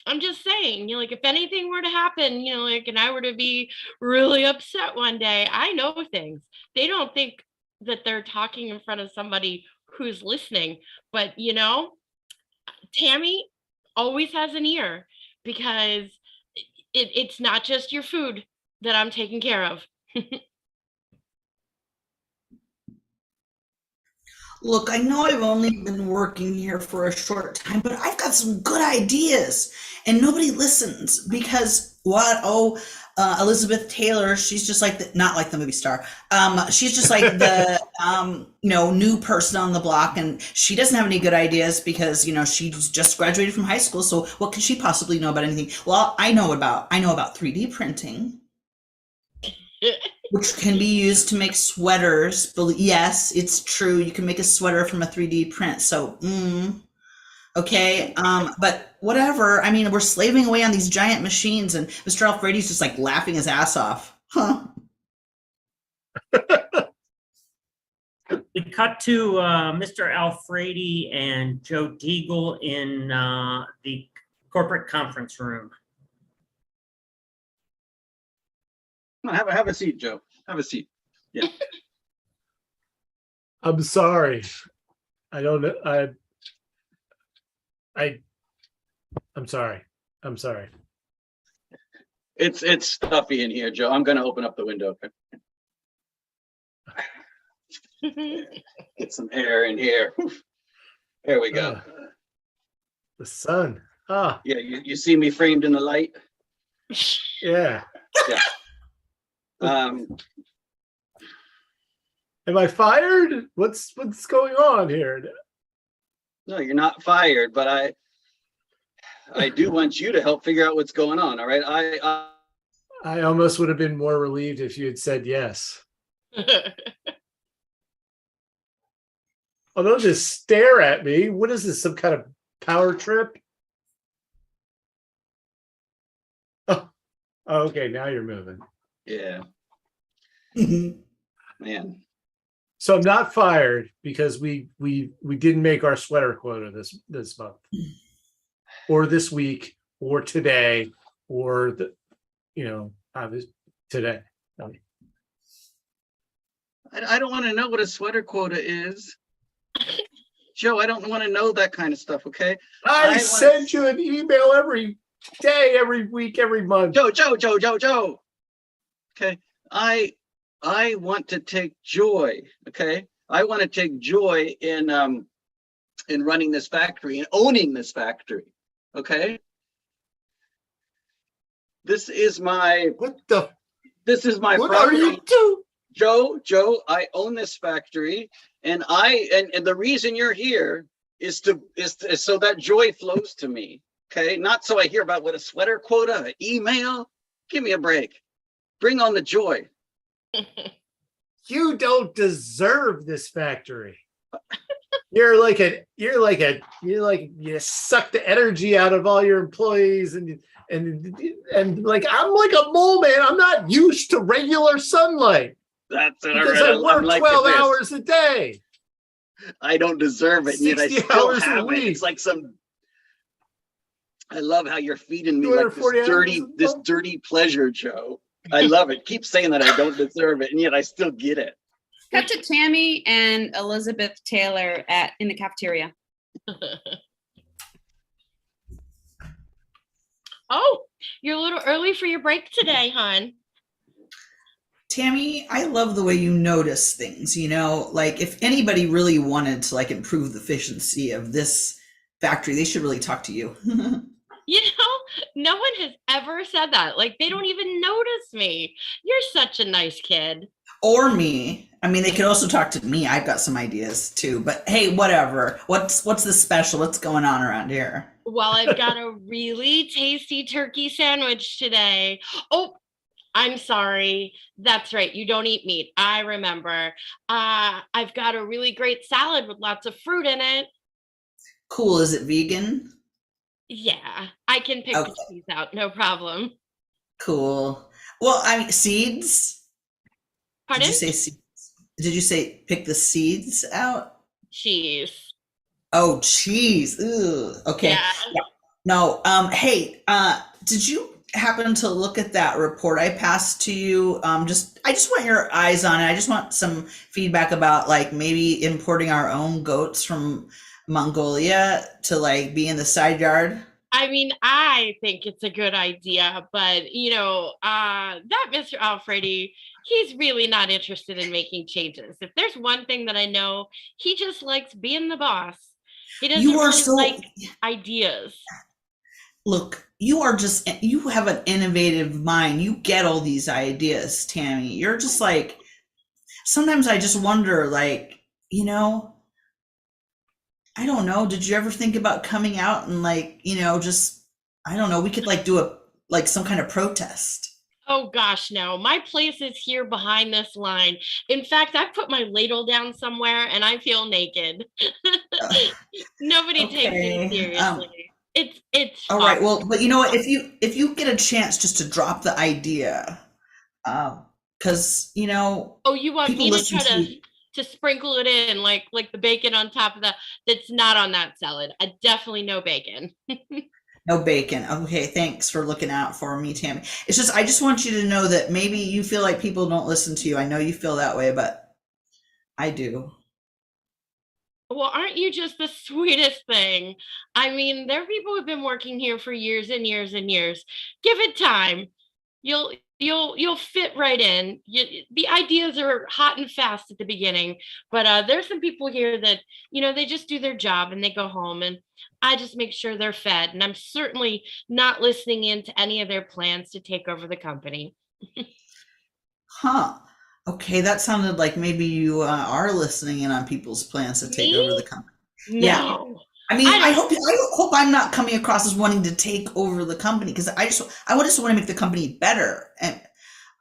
S1: I'm just saying, if anything were to happen, and I were to be really upset one day, I know things. They don't think that they're talking in front of somebody who's listening. But, Tammy always has an ear, because it's not just your food that I'm taking care of.
S10: Look, I know I've only been working here for a short time, but I've got some good ideas, and nobody listens because Elizabeth Taylor, she's just like not like the movie star. She's just like the new person on the block, and she doesn't have any good ideas because she's just graduated from high school. So what could she possibly know about anything? Well, I know about 3D printing, which can be used to make sweaters. But yes, it's true. You can make a sweater from a 3D print. So, okay. But whatever. I mean, we're slaving away on these giant machines, and Mr. Alfredi's just like laughing his ass off. Huh.
S9: We cut to Mr. Alfredi and Joe Deagle in the corporate conference room.
S7: Have a seat, Joe. Have a seat. Yeah.
S8: I'm sorry. I don't know. I'm sorry. I'm sorry.
S7: It's stuffy in here, Joe. I'm gonna open up the window. Get some air in here. There we go.
S8: The sun.
S7: Yeah, you see me framed in the light?
S8: Yeah.
S7: Yeah.
S8: Am I fired? What's going on here?
S7: No, you're not fired, but I do want you to help figure out what's going on. All right.
S8: I almost would have been more relieved if you had said yes. Oh, don't just stare at me. What is this? Some kind of power trip? Oh, okay. Now you're moving.
S7: Yeah. Man.
S8: So I'm not fired because we didn't make our sweater quota this month, or this week, or today, or today.
S7: I don't want to know what a sweater quota is. Joe, I don't want to know that kind of stuff, okay?
S8: I send you an email every day, every week, every month.
S7: Joe. Okay. I want to take joy, okay? I want to take joy in running this factory and owning this factory, okay? This is my
S8: what
S7: property.
S8: Are you doing?
S7: Joe, I own this factory, and the reason you're here is so that joy flows to me, okay? Not so I hear about what a sweater quota, an email. Give me a break. Bring on the joy.
S8: You don't deserve this factory. You suck the energy out of all your employees and like I'm like a mole man. I'm not used to regular sunlight.
S7: That's it.
S8: Because I work 12 hours a day.
S7: I don't deserve it, and yet I still have it. It's like I love how you're feeding me like this dirty pleasure, Joe. I love it. Keep saying that I don't deserve it, and yet I still get it.
S6: Cut to Tammy and Elizabeth Taylor in the cafeteria.
S1: Oh, you're a little early for your break today, hon.
S10: Tammy, I love the way you notice things, like if anybody really wanted to like improve the efficiency of this factory, they should really talk to you.
S1: No one has ever said that. Like, they don't even notice me. You're such a nice kid.
S10: Or me. I mean, they could also talk to me. I've got some ideas too, but hey, whatever. What's the special? What's going on around here?
S1: Well, I've got a really tasty turkey sandwich today. Oh, I'm sorry. That's right. You don't eat meat. I remember. I've got a really great salad with lots of fruit in it.
S10: Cool. Is it vegan?
S1: Yeah, I can pick the seeds out. No problem.
S10: Cool. Well, I mean, seeds?
S1: Pardon?
S10: Did you say seeds? Did you say pick the seeds out?
S1: Cheese.
S10: Oh, cheese. Ooh. Okay. Yeah. No. Hey, did you happen to look at that report I passed to you? I just want your eyes on it. I just want some feedback about like maybe importing our own goats from Mongolia to like be in the side yard.
S1: I mean, I think it's a good idea, but that Mr. Alfredi, he's really not interested in making changes. If there's one thing that I know, he just likes being the boss. He doesn't like ideas.
S10: Look, you have an innovative mind. You get all these ideas, Tammy. You're just like, sometimes I just wonder, like, I don't know. Did you ever think about coming out and like, just, I don't know, we could like do some kind of protest.
S1: Oh gosh, no. My place is here behind this line. In fact, I put my ladle down somewhere and I feel naked. Nobody takes me seriously. It's
S10: all right. Well, but you know what? If you get a chance just to drop the idea, because
S1: oh, you want me to try to sprinkle it in like the bacon on top of that's not on that salad. Definitely no bacon.
S10: No bacon. Okay, thanks for looking out for me, Tammy. It's just I just want you to know that maybe you feel like people don't listen to you. I know you feel that way, but I do.
S1: Well, aren't you just the sweetest thing? I mean, there are people who've been working here for years and years and years. Give it time. You'll fit right in. The ideas are hot and fast at the beginning, but there's some people here that they just do their job and they go home, and I just make sure they're fed. And I'm certainly not listening into any of their plans to take over the company.
S10: Huh. Okay, that sounded like maybe you are listening in on people's plans to take over the company.
S1: No.
S10: Yeah. I mean, I hope I'm not coming across as wanting to take over the company, because I just want to make the company better. And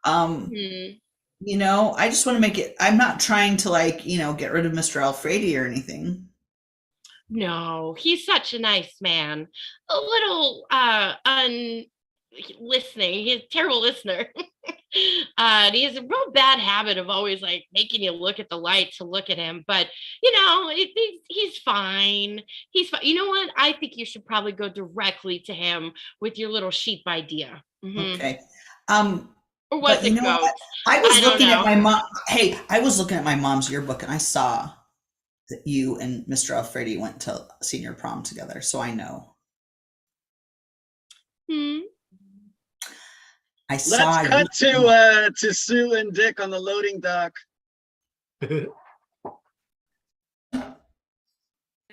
S10: I just want to make it. I'm not trying to get rid of Mr. Alfredi or anything.
S1: No, he's such a nice man. A little listening. He's a terrible listener. And he has a real bad habit of always making you look at the light to look at him. But he's fine. He's fine. You know what? I think you should probably go directly to him with your little sheep idea. Mm-hmm.
S10: Okay.
S1: Or was it goat?
S10: What? I was looking at my mom. Hey, I was looking at my mom's yearbook, and I saw that you and Mr. Alfredi went to senior prom together. So I know.
S7: Let's cut to Sue and Dick on the loading dock.
S6: Now,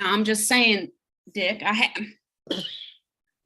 S6: I'm just saying, Dick, I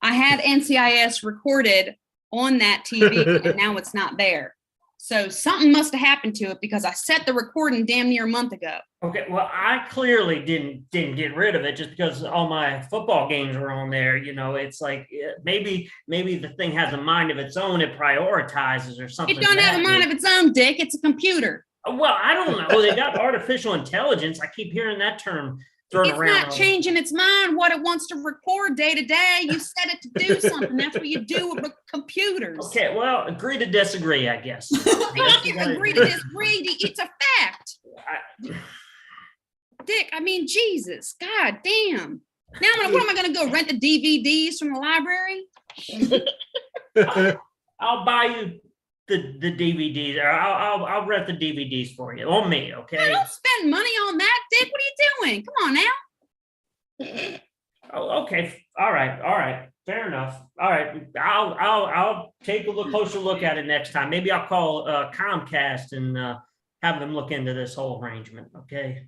S6: had NCIS recorded on that TV, and now it's not there. So something must have happened to it, because I set the recording damn near a month ago.
S9: Okay, well, I clearly didn't get rid of it just because all my football games were on there. It's like maybe the thing has a mind of its own. It prioritizes or something.
S6: It don't have a mind of its own, Dick. It's a computer.
S9: Well, I don't know. They got artificial intelligence. I keep hearing that term thrown around.
S6: It's not changing its mind what it wants to record day to day. You set it to do something. That's what you do with computers.
S9: Okay, well, agree to disagree, I guess.
S6: Agree to disagree. It's a fact. Dick, I mean, Jesus, God damn. Now, what am I going to go rent the DVDs from the library?
S9: I'll buy you the DVDs, or I'll rent the DVDs for you, on me, okay?
S6: I don't spend money on that, Dick. What are you doing? Come on now.
S9: Oh, okay. All right. Fair enough. All right. I'll take a closer look at it next time. Maybe I'll call Comcast and have them look into this whole arrangement. Okay.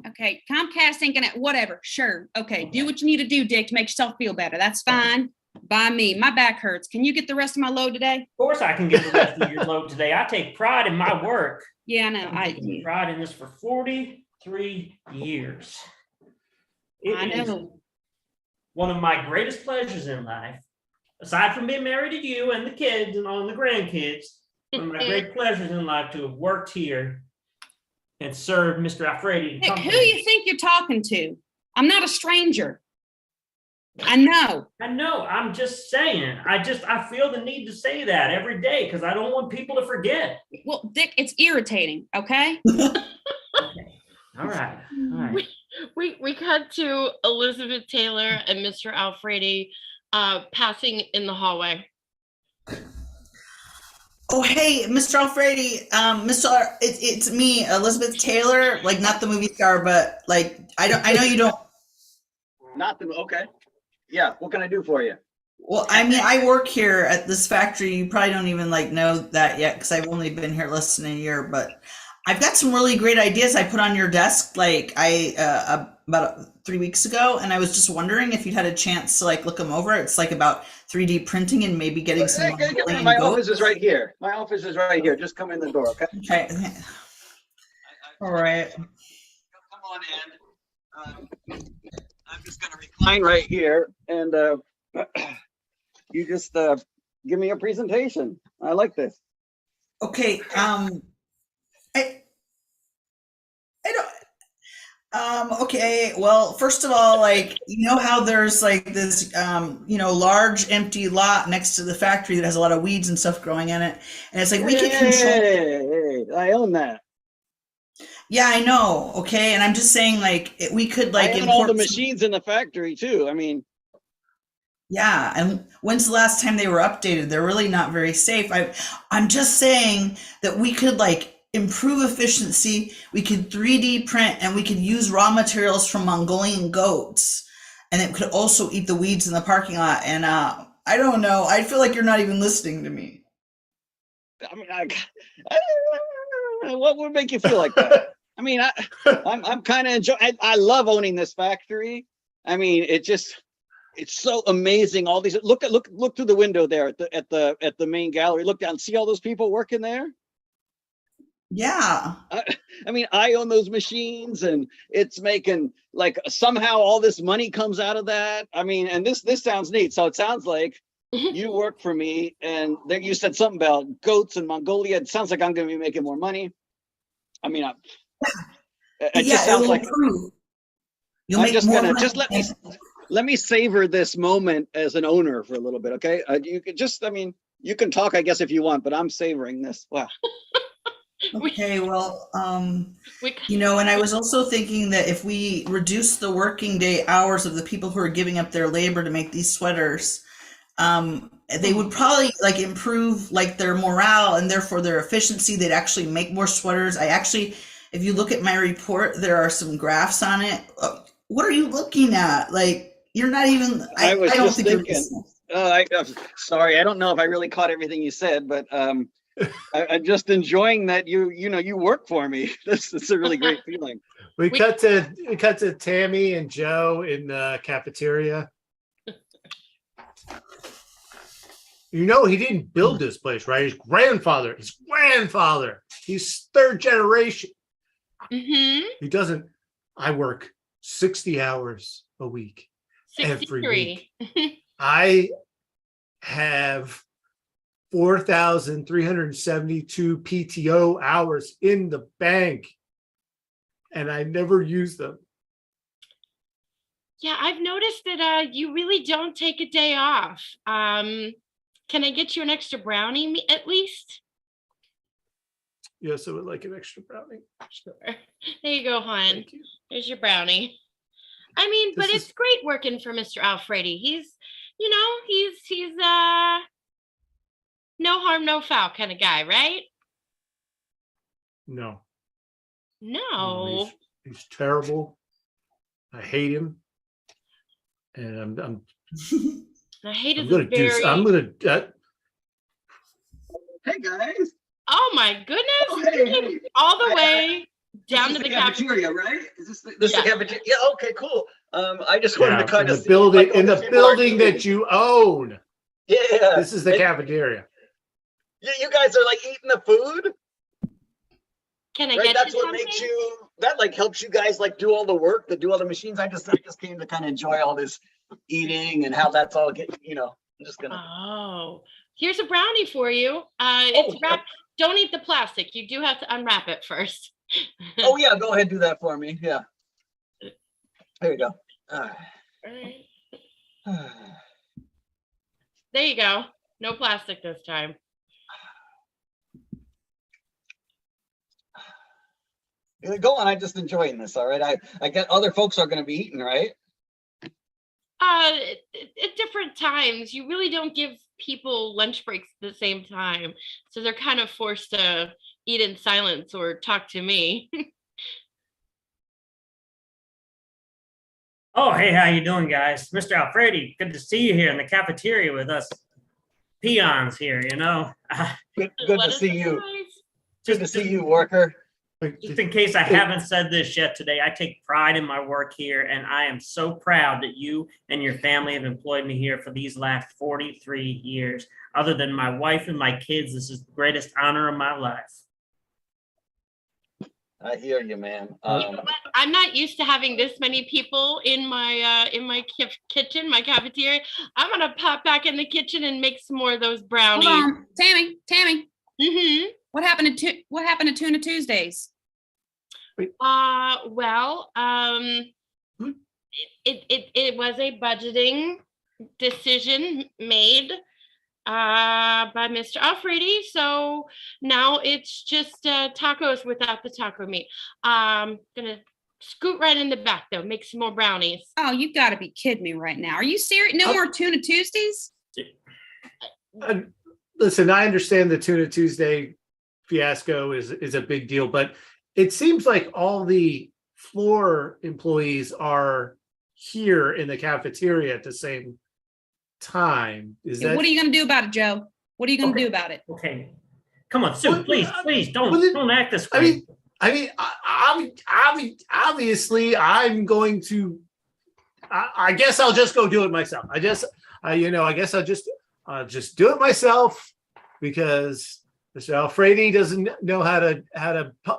S6: Okay. Comcast ain't gonna, whatever. Sure. Okay. Do what you need to do, Dick, to make yourself feel better. That's fine by me. My back hurts. Can you get the rest of my load today? Of
S9: course I can get the rest of your load today. I take pride in my work.
S6: Yeah, I know. I
S9: take pride in this for 43 years. I know. One of my greatest pleasures in life, aside from being married to you and the kids and all the grandkids, one of my great pleasures in life to have worked here and served Mr. Alfredi.
S6: Nick, who you think you're talking to? I'm not a stranger. I know.
S9: I'm just saying. I feel the need to say that every day because I don't want people to forget.
S6: Well, Dick, it's irritating, okay?
S9: Okay. All right.
S1: We cut to Elizabeth Taylor and Mr. Alfredi passing in the hallway.
S10: Oh, hey, Mr. Alfredi, it's me, Elizabeth Taylor, not the movie star, but I know you don't.
S7: Not the, okay. Yeah, what can I do for you?
S10: Well, I mean, I work here at this factory. You probably don't even know that yet because I've only been here less than a year, but I've got some really great ideas I put on your desk about 3 weeks ago, and I was just wondering if you'd had a chance to look them over. It's about 3D printing and maybe getting some.
S7: My office is right here. My office is right here. Just come in the door, okay?
S10: Okay. All right.
S7: Come on in. I'm just going to recline right here, and you just give me a presentation. I like this.
S10: Okay. Okay, well, first of all, how there's this, large empty lot next to the factory that has a lot of weeds and stuff growing in it. And it's we can control.
S7: Hey, I own that.
S10: Yeah, I know. Okay. And I'm just saying we could
S7: I own all the machines in the factory too. I mean,
S10: Yeah, and when's the last time they were updated? They're really not very safe. I'm just saying that we could like improve efficiency, we could 3D print, and we could use raw materials from Mongolian goats, and it could also eat the weeds in the parking lot. And I don't know. I feel like you're not even listening to me.
S7: I mean, what would make you feel like that? I mean, I'm kind of enjoying. I love owning this factory. I mean, it's so amazing. All these look through the window there at the main gallery. Look down, see all those people working there.
S10: Yeah.
S7: I mean, I own those machines, and it's making like somehow all this money comes out of that. I mean, and this sounds neat. So it sounds like you work for me, and there you said something about goats in Mongolia. It sounds like I'm going to be making more money. I mean, it just sounds like I'm just gonna let me savor this moment as an owner for a little bit, okay? You could just, I mean, you can talk, I guess, if you want, but I'm savoring this. Wow.
S10: Okay, well, you know, and I was also thinking that if we reduce the working day hours of the people who are giving up their labor to make these sweaters, they would probably like improve like their morale and therefore their efficiency. They'd actually make more sweaters. If you look at my report, there are some graphs on it. What are you looking at? Like, you're not even, I was don't just think thinking,
S7: I'm sorry, I don't know if I really caught everything you said, but I'm just enjoying that you work for me. It's a really great feeling.
S8: We cut to Tammy and Joe in the cafeteria. You know, he didn't build this place, right? His grandfather, he's third generation.
S1: Mm-hmm.
S8: He doesn't, I work 60 hours a week.
S1: 63.
S8: Every week. I have 4,372 PTO hours in the bank, and I never use them.
S1: Yeah, I've noticed that you really don't take a day off. Can I get you an extra brownie at least?
S8: Yes, I would like an extra brownie.
S1: Sure. There you go, hon. Here's your brownie. I mean, but it's great working for Mr. Alfredi. He's no harm, no foul kind of guy, right?
S8: No.
S1: No.
S8: He's terrible. I hate him. And I'm
S1: I hate his
S8: I'm gonna
S7: Hey guys.
S1: Oh my goodness.
S7: Hey.
S1: All the way down to the
S7: cafeteria, right? Is this the cafeteria? Yeah, okay, cool. I just wanted to kind of
S8: in the building that you own.
S7: Yeah.
S8: This is the cafeteria.
S7: Yeah, you guys are like eating the food.
S1: Can I
S7: right?
S1: get
S7: That's
S1: you
S7: what
S1: something?
S7: makes you that like helps you guys like do all the work, do all the machines. I just came to kind of enjoy all this eating and how that's all getting, I'm just gonna.
S1: Oh, here's a brownie for you. It's wrapped. Don't eat the plastic. You do have to unwrap it first.
S7: Oh yeah, go ahead and do that for me. Yeah. There you go.
S1: There you go. No plastic this time.
S7: Go on. I'm just enjoying this. All right. I get other folks are going to be eating, right?
S1: At different times, you really don't give people lunch breaks at the same time, so they're kind of forced to eat in silence or talk to me.
S9: Oh, hey, how you doing, guys? Mr. Alfredi, good to see you here in the cafeteria with us peons here,
S7: Good to see you. Good to see you, worker.
S9: Just in case I haven't said this yet today, I take pride in my work here, and I am so proud that you and your family have employed me here for these last 43 years. Other than my wife and my kids, this is the greatest honor of my life.
S7: I hear you, man.
S1: You know what? I'm not used to having this many people in my kitchen, my cafeteria. I'm gonna pop back in the kitchen and make some more of those brownies.
S6: Hold on. Tammy.
S1: Mm-hmm.
S6: What happened to Tuna Tuesdays?
S1: It was a budgeting decision made by Mr. Alfredi, so now it's just tacos without the taco meat. Gonna Scoot right in the back though. Make some more brownies.
S6: Oh, you got to be kidding me right now. Are you serious? No more Tuna Tuesdays?
S8: Listen, I understand the Tuna Tuesday fiasco is a big deal, but it seems like all the floor employees are here in the cafeteria at the same time.
S6: What are you going to do about it, Joe? What are you going to do about it?
S9: Okay. Come on, Sue, please don't act this way.
S8: Obviously, I'm going to. I guess I'll just go do it myself. I guess I'll just do it myself because Mr. Alfredi doesn't know how to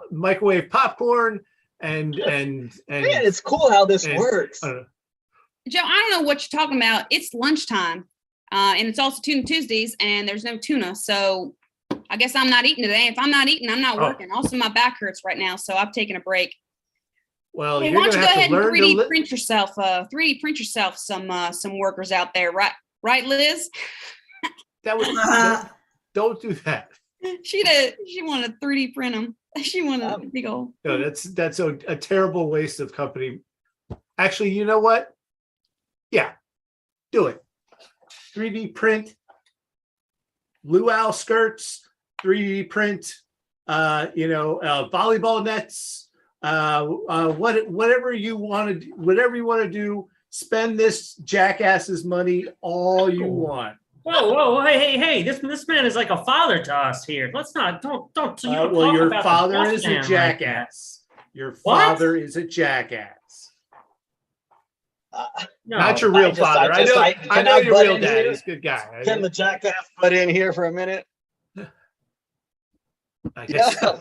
S8: microwave popcorn and
S7: Man, it's cool how this works.
S6: Joe, I don't know what you're talking about. It's lunchtime, and it's also Tuna Tuesdays, and there's no tuna, so I guess I'm not eating today. If I'm not eating, I'm not working. Also, my back hurts right now, so I've taken a break.
S8: Well,
S6: hey, why don't you go ahead and 3D print yourself? 3D print yourself some workers out there, right? Right, Liz?
S8: That was don't do that.
S6: She wanted to 3D print them. She wanted a big old.
S8: No, that's a terrible waste of company. Actually, you know what? Yeah, do it. 3D print luau skirts, 3D print, volleyball nets, whatever you want to do. Spend this jackass's money all you want.
S9: Whoa, hey! This man is like a father to us here. Let's not don't.
S8: Well, your father is a jackass. Your father is a jackass.
S9: No,
S8: not your real father. I know your real dad. He's a good guy.
S7: Can the jackass butt in here for a minute?
S8: I guess.
S9: Yeah.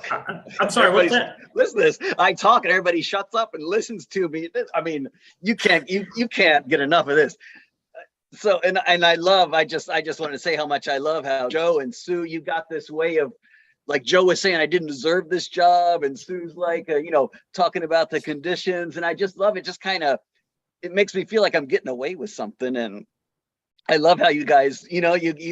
S9: I'm sorry. What's that?
S7: Listen to this. I talk and everybody shuts up and listens to me. I mean, you can't get enough of this. So and I just want to say how much I love how Joe and Sue, you got this way of, like Joe was saying, I didn't deserve this job, and Sue's like talking about the conditions, and I just love it. Just kind of, it makes me feel like I'm getting away with something, and I love how you guys, you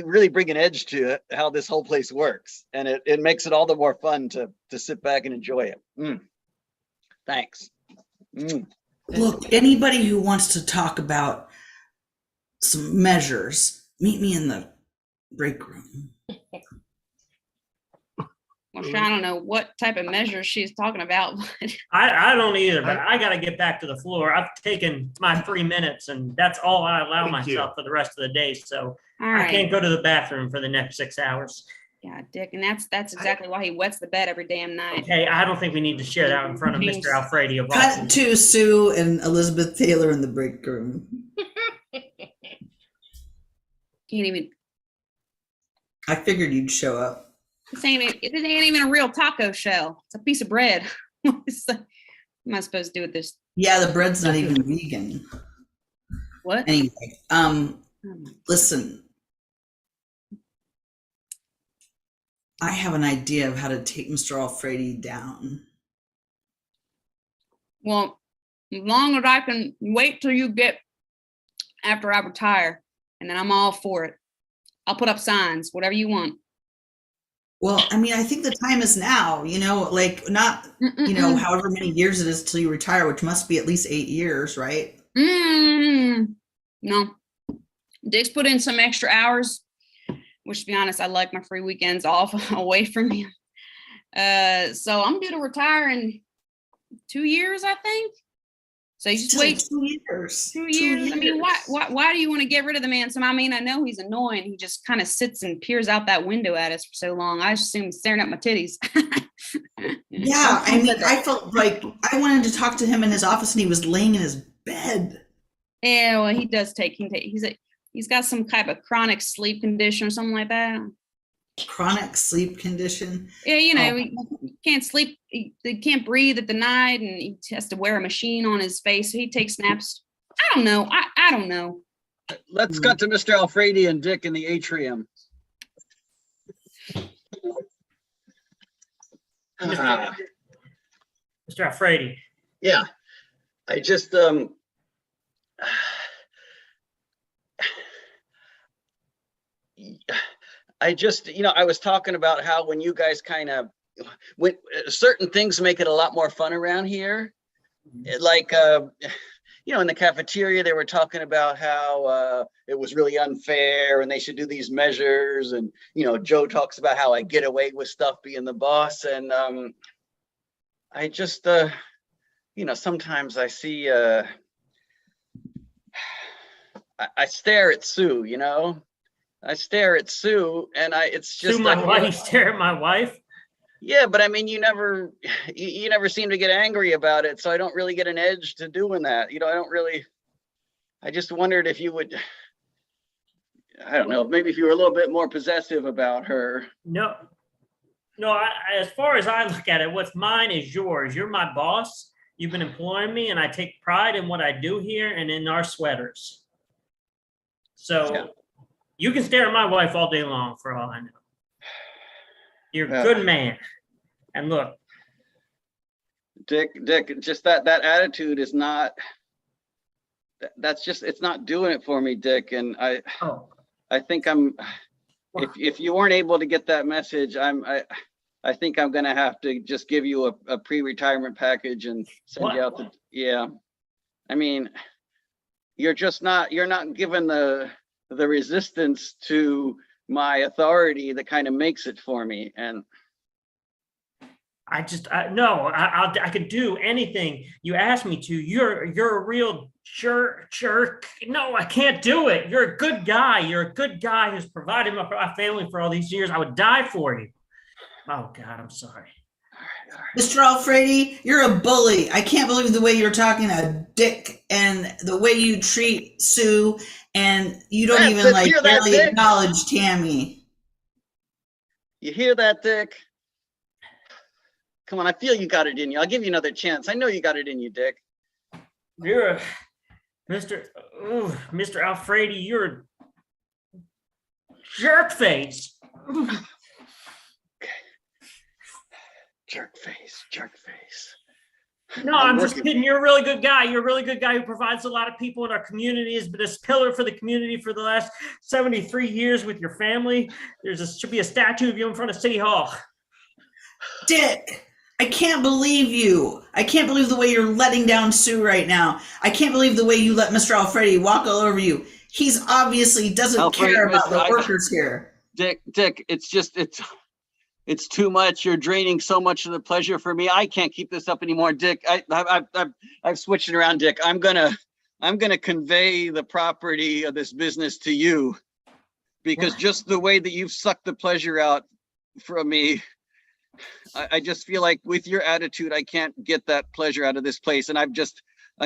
S7: really bring an edge to it, how this whole place works, and it makes it all the more fun to sit back and enjoy it. Thanks.
S10: Look, anybody who wants to talk about some measures, meet me in the break room.
S6: Well, I don't know what type of measures she's talking about.
S9: I don't either, but I got to get back to the floor. I've taken my 3 minutes, and that's all I allow myself for the rest of the day. So I can't go to the bathroom for the next 6 hours.
S6: Yeah, Dick, and that's exactly why he wets the bed every damn night.
S9: Okay, I don't think we need to share that in front of Mr. Alfredi.
S10: Cut to Sue and Elizabeth Taylor in the break room.
S6: Can't even.
S10: I figured you'd show up.
S6: This ain't even a real taco shell. It's a piece of bread. What am I supposed to do with this?
S10: Yeah, the bread's not even vegan.
S6: What?
S10: Anyway, listen. I have an idea of how to take Mr. Alfredi down.
S6: Well, as long as I can wait till you get after I retire, and then I'm all for it. I'll put up signs, whatever you want.
S10: Well, I mean, I think the time is now, not, however many years it is till you retire, which must be at least 8 years, right?
S6: No. Dick's put in some extra hours, which, to be honest, I like my free weekends off away from him. So I'm due to retire in 2 years, I think. So you just wait
S10: 2 years.
S6: 2 years. I mean, why do you want to get rid of the man? So I mean, I know he's annoying. He just kind of sits and peers out that window at us for so long. I assume he's staring at my titties.
S10: Yeah, I mean, I felt like I wanted to talk to him in his office, and he was laying in his bed.
S6: Yeah, well, he does take. He's got some type of chronic sleep condition or something like that.
S10: Chronic sleep condition.
S6: Yeah, he can't sleep. He can't breathe at the night, and he has to wear a machine on his face. So he takes naps. I don't know. I don't know.
S7: Let's cut to Mr. Alfredi and Dick in the atrium.
S9: Mr. Alfredi.
S7: Yeah, I just I was talking about how when you guys when certain things make it a lot more fun around here, like in the cafeteria, they were talking about how it was really unfair and they should do these measures. And, Joe talks about how I get away with stuff being the boss. And I just, sometimes I see, I stare at Sue, I stare at Sue and it's just.
S9: Sue, my wife, you stare at my wife?
S7: Yeah, but I mean, you never seem to get angry about it, so I don't really get an edge to doing that. I just wondered if you would, I don't know, maybe if you were a little bit more possessive about her.
S9: No, as far as I look at it, what's mine is yours. You're my boss. You've been employing me, and I take pride in what I do here and in our sweaters. So you can stare at my wife all day long for all I know. You're a good man. And look,
S7: Dick, just that attitude is not, it's not doing it for me, Dick. And I think if you weren't able to get that message, I think I'm going to have to just give you a pre-retirement package and send you out I mean, you're not given the resistance to my authority that kind of makes it for me. And
S9: I could do anything you ask me to. You're a real jerk. No, I can't do it. You're a good guy. You're a good guy who's provided my family for all these years. I would die for you. Oh God, I'm sorry.
S10: All right. Mr. Alfredi, you're a bully. I can't believe the way you're talking to Dick and the way you treat Sue, and you don't even really acknowledge Tammy.
S7: You hear that, Dick? Come on, I feel you got it in you. I'll give you another chance. I know you got it in you, Dick.
S9: You're a Mr. Alfredi, you're a jerk face.
S7: Jerk face.
S9: No, I'm just kidding. You're a really good guy. You're a really good guy who provides a lot of people in our community, has been a pillar for the community for the last 73 years with your family. Should be a statue of you in front of City Hall.
S10: Dick, I can't believe you. I can't believe the way you're letting down Sue right now. I can't believe the way you let Mr. Alfredi walk all over you. He's obviously doesn't care about the workers here.
S7: Dick, it's too much. You're draining so much of the pleasure for me. I can't keep this up anymore, Dick. I've switched it around, Dick. I'm gonna convey the property of this business to you, because just the way that you've sucked the pleasure out from me, I just feel like with your attitude, I can't get that pleasure out of this place. And I'm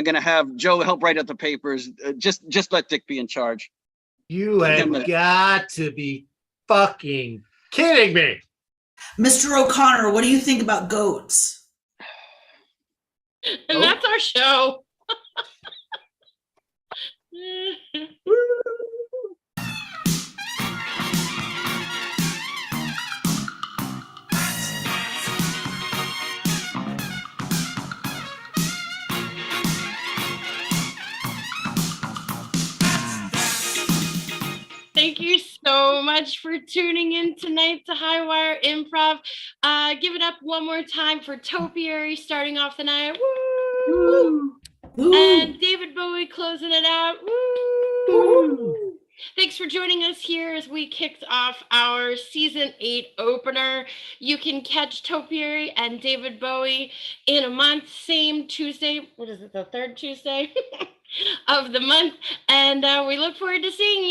S7: gonna have Joe help write out the papers. Just let Dick be in charge.
S8: You have got to be fucking kidding me.
S10: Mr. O'Connor, what do you think about goats?
S1: And that's our show. Thank you so much for tuning in tonight to Highwire Improv. Give it up one more time for Topiary starting off the night. Woo! Woo! And David Bowie closing it out. Woo! Thanks for joining us here as we kicked off our season 8 opener. You can catch Topiary and David Bowie in a month, same Tuesday. What is it, the third Tuesday of the month? And we look forward to seeing you.